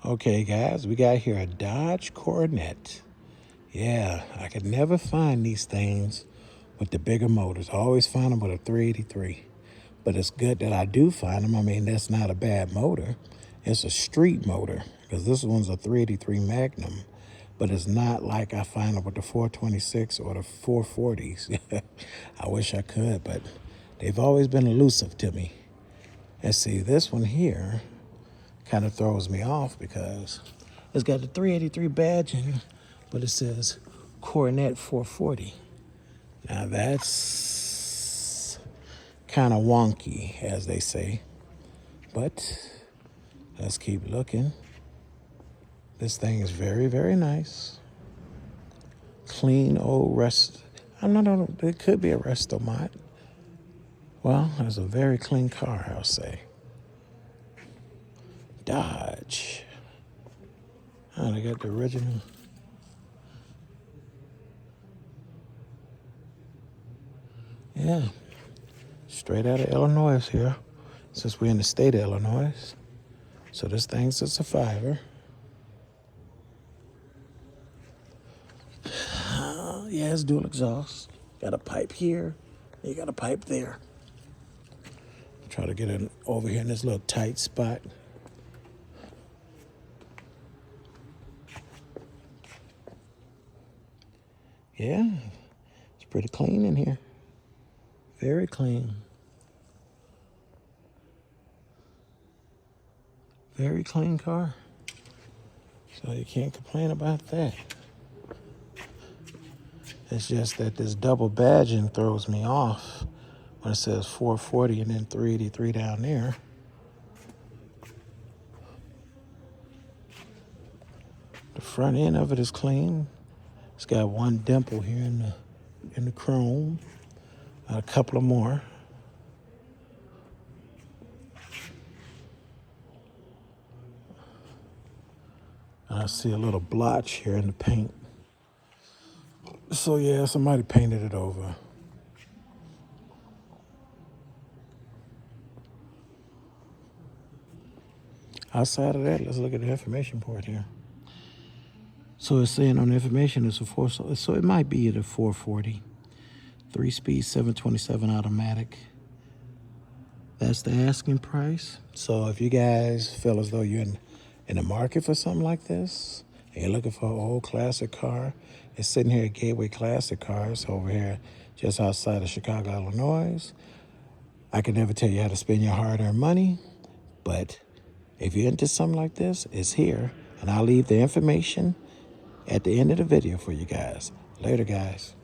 Okay, guys, we got here a Dodge Coronet. Yeah, I could never find these things with the bigger motors. I always find them with a 383. But it's good that I do find them. I mean, that's not a bad motor. It's a street motor because this one's a 383 Magnum. But it's not like I find it with the 426 or the 440s. I wish I could, but they've always been elusive to me. And see, this one here kind of throws me off because it's got the 383 badging, but it says Coronet 440. Now that's kind of wonky, as they say, but let's keep looking. This thing is very, very nice. Clean old rest. It could be a Restomat. Well, it's a very clean car, I'll say. Dodge. Oh, they got the original. Yeah, straight out of Illinois here, since we're in the state of Illinois. So this thing's a survivor. Yeah, it's dual exhaust. Got a pipe here, you got a pipe there. Try to get it over here in this little tight spot. Yeah, it's pretty clean in here. Very clean. Very clean car. So you can't complain about that. It's just that this double badging throws me off when it says 440 and then 383 down there. The front end of it is clean. It's got one dimple here in the chrome. A couple of more. I see a little blotch here in the paint. So yeah, somebody painted it over. Outside of that, let's look at the information port here. So it's saying on the information it's a so it might be at a 440. 3-speed, 727 automatic. That's the asking price. So if you guys feel as though you're in the market for something like this, and you're looking for an old classic car, it's sitting here at Gateway Classic Cars over here just outside of Chicago, Illinois. I can never tell you how to spend your hard-earned money, but if you're into something like this, it's here. And I'll leave the information at the end of the video for you guys. Later, guys.